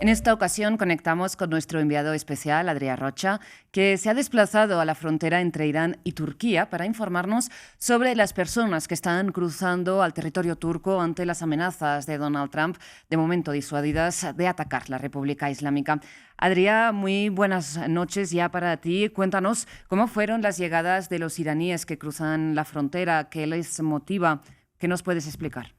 En esta ocasión conectamos con nuestro enviado especial, Adrià Rocha, que se ha desplazado a la frontera entre Irán y Turquía para informarnos sobre las personas que están cruzando al territorio turco ante las amenazas de Donald Trump, de momento disuadidas de atacar la República Islámica. Adrià, muy buenas noches ya para ti. Cuéntanos cómo fueron las llegadas de los iraníes que cruzan la frontera, qué les motiva, qué nos puedes explicar.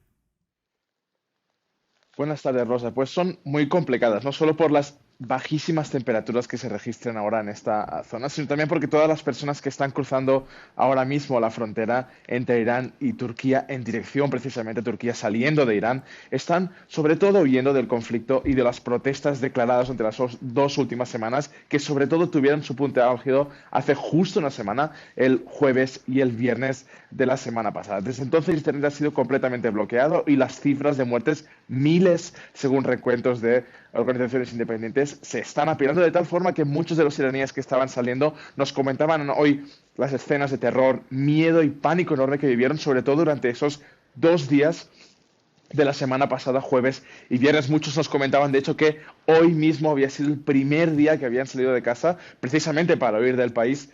Buenas tardes, Rosa. Pues son muy complicadas, no solo por las bajísimas temperaturas que se registran ahora en esta zona, sino también porque todas las personas que están cruzando ahora mismo la frontera entre Irán y Turquía en dirección precisamente a Turquía, saliendo de Irán, están sobre todo huyendo del conflicto y de las protestas declaradas durante las dos últimas semanas, que sobre todo tuvieron su punto álgido hace justo una semana, el jueves y el viernes de la semana pasada. Desde entonces Internet ha sido completamente bloqueado y las cifras de muertes, miles según recuentos de organizaciones independientes, se están apilando de tal forma que muchos de los iraníes que estaban saliendo nos comentaban hoy las escenas de terror, miedo y pánico enorme que vivieron, sobre todo durante esos 2 días de la semana pasada, jueves y viernes. Muchos nos comentaban, de hecho, que hoy mismo había sido el primer día que habían salido de casa, precisamente para huir del país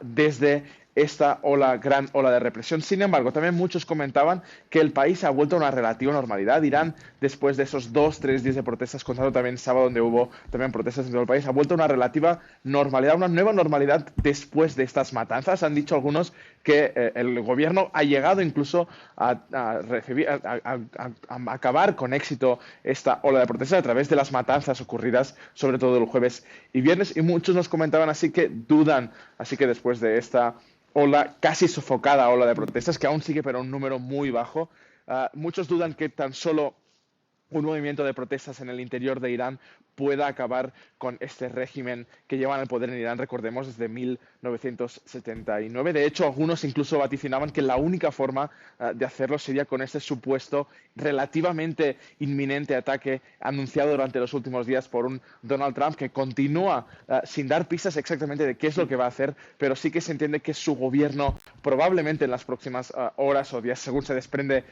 desde esta gran ola de represión. Sin embargo, también muchos comentaban que el país ha vuelto a una relativa normalidad. Irán, después de esos 2, 3 días de protestas, contando también el sábado donde hubo también protestas en todo el país, ha vuelto a una relativa normalidad, una nueva normalidad después de estas matanzas. Han dicho algunos que el gobierno ha llegado incluso a acabar con éxito esta ola de protestas a través de las matanzas ocurridas sobre todo el jueves y viernes, y muchos nos comentaban así que dudan, así que después de esta casi sofocada ola de protestas, que aún sigue pero a un número muy bajo, muchos dudan que tan solo un movimiento de protestas en el interior de Irán pueda acabar con este régimen que llevan al poder en Irán, recordemos, desde 1979. De hecho, algunos incluso vaticinaban que la única forma de hacerlo sería con este supuesto relativamente inminente ataque anunciado durante los últimos días por un Donald Trump que continúa sin dar pistas exactamente de qué es lo que va a hacer, pero sí que se entiende que su gobierno probablemente en las próximas horas o días, según se desprende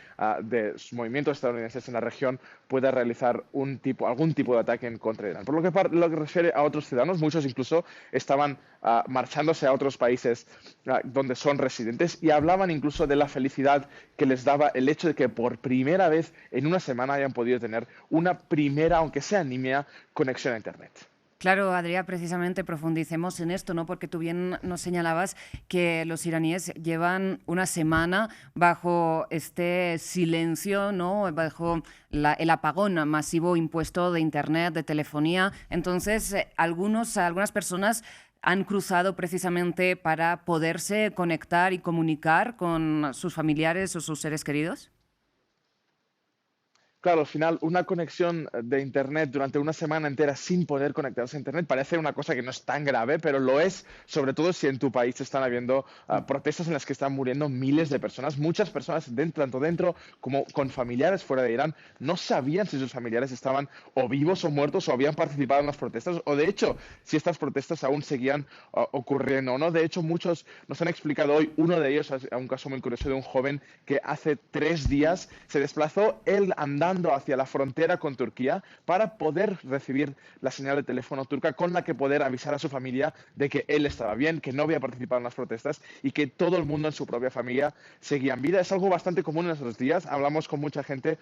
de sus movimientos estadounidenses en la región, pueda realizar algún tipo de ataque en contra de Irán. Por lo que refiere a otros ciudadanos, muchos incluso estaban marchándose a otros países donde son residentes y hablaban incluso de la felicidad que les daba el hecho de que por primera vez en una semana hayan podido tener una primera, aunque sea nimia, conexión a Internet. Claro, Adrià, precisamente profundicemos en esto, ¿no? Porque tú bien nos señalabas que los iraníes llevan una semana bajo este silencio, ¿no? Bajo el apagón masivo impuesto de Internet, de telefonía. Entonces, algunas personas han cruzado precisamente para poderse conectar y comunicar con sus familiares o sus seres queridos. Claro, al final, una conexión de Internet durante una semana entera sin poder conectarse a Internet parece una cosa que no es tan grave, pero lo es, sobre todo si en tu país están habiendo protestas en las que están muriendo miles de personas. Muchas personas, tanto dentro como con familiares fuera de Irán, no sabían si sus familiares estaban o vivos o muertos o habían participado en las protestas, o de hecho, si estas protestas aún seguían ocurriendo o no. De hecho, muchos nos han explicado hoy, uno de ellos, a un caso muy curioso de un joven que hace 3 días se desplazó él andando hacia la frontera con Turquía para poder recibir la señal de teléfono turca con la que poder avisar a su familia de que él estaba bien, que no había participado en las protestas y que todo el mundo en su propia familia seguía en vida. Es algo bastante común en estos días. Hablamos con mucha gente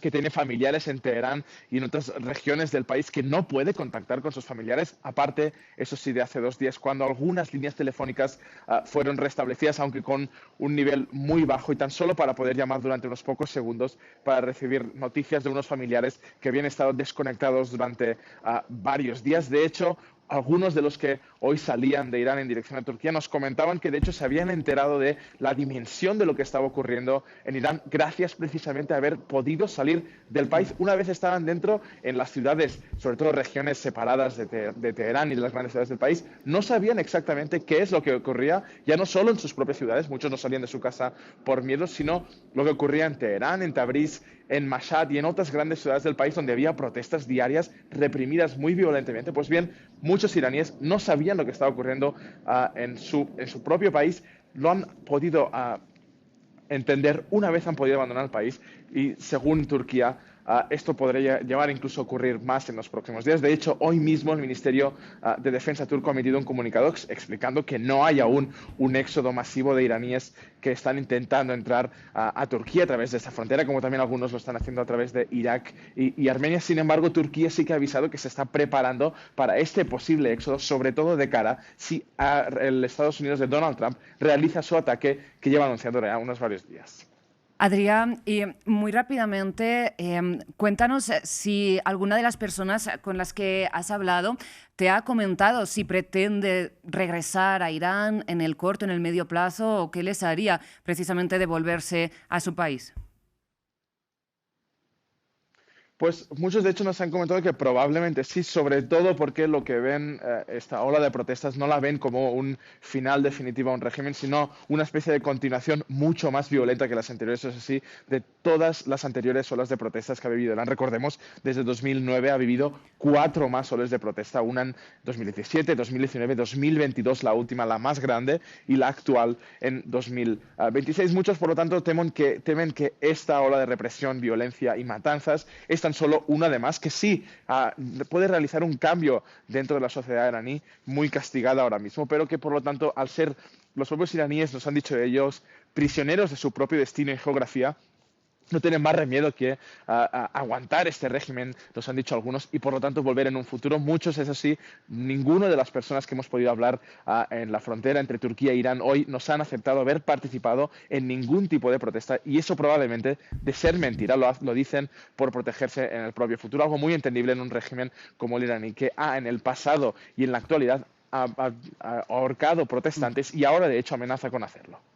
que tiene familiares en Teherán y en otras regiones del país que no puede contactar con sus familiares. Aparte, eso sí, de hace 2 días, cuando algunas líneas telefónicas fueron restablecidas, aunque con un nivel muy bajo y tan solo para poder llamar durante unos pocos segundos para recibir noticias de unos familiares que habían estado desconectados durante varios días. De hecho, algunos de los que hoy salían de Irán en dirección a Turquía nos comentaban que de hecho se habían enterado de la dimensión de lo que estaba ocurriendo en Irán gracias precisamente a haber podido salir del país una vez estaban dentro en las ciudades, sobre todo regiones separadas de Teherán y de las grandes ciudades del país. No sabían exactamente qué es lo que ocurría, ya no solo en sus propias ciudades, muchos no salían de su casa por miedo, sino lo que ocurría en Teherán, en Tabriz, en Mashhad y en otras grandes ciudades del país donde había protestas diarias reprimidas muy violentamente. Pues bien, muchos iraníes no sabían lo que estaba ocurriendo en su propio país. Lo han podido entender una vez han podido abandonar el país y según Turquía, esto podría llevar incluso a ocurrir más en los próximos días. De hecho, hoy mismo el Ministerio de Defensa turco ha emitido un comunicado explicando que no hay aún un éxodo masivo de iraníes que están intentando entrar a Turquía a través de esta frontera, como también algunos lo están haciendo a través de Irak y Armenia. Sin embargo, Turquía sí que ha avisado que se está preparando para este posible éxodo, sobre todo de cara si el Estados Unidos de Donald Trump realiza su ataque que lleva anunciando ya unos varios días. Adrián, y muy rápidamente, cuéntanos si alguna de las personas con las que has hablado te ha comentado si pretende regresar a Irán en el corto, en el medio plazo, o qué les haría precisamente devolverse a su país. Pues muchos de hecho nos han comentado que probablemente sí, sobre todo porque lo que ven, esta ola de protestas no la ven como un final definitivo a un régimen, sino una especie de continuación mucho más violenta que las anteriores, eso sí, de todas las anteriores olas de protestas que ha vivido Irán. Recordemos, desde 2009 ha vivido 4 más olas de protesta, una en 2017, 2019, 2022, la última, la más grande, y la actual en 2026. Muchos, por lo tanto, temen que esta ola de represión, violencia y matanzas es tan solo una de más que sí puede realizar un cambio dentro de la sociedad iraní muy castigada ahora mismo, pero que por lo tanto, al ser los propios iraníes, nos han dicho ellos, prisioneros de su propio destino y geografía, no tienen más remedio que aguantar este régimen, nos han dicho algunos, y por lo tanto volver en un futuro. Muchos, eso sí, ninguno de las personas que hemos podido hablar en la frontera entre Turquía e Irán hoy nos han aceptado haber participado en ningún tipo de protesta, y eso probablemente, de ser mentira, lo dicen por protegerse en el propio futuro. Algo muy entendible en un régimen como el iraní, que en el pasado y en la actualidad ha ahorcado protestantes y ahora de hecho amenaza con hacerlo.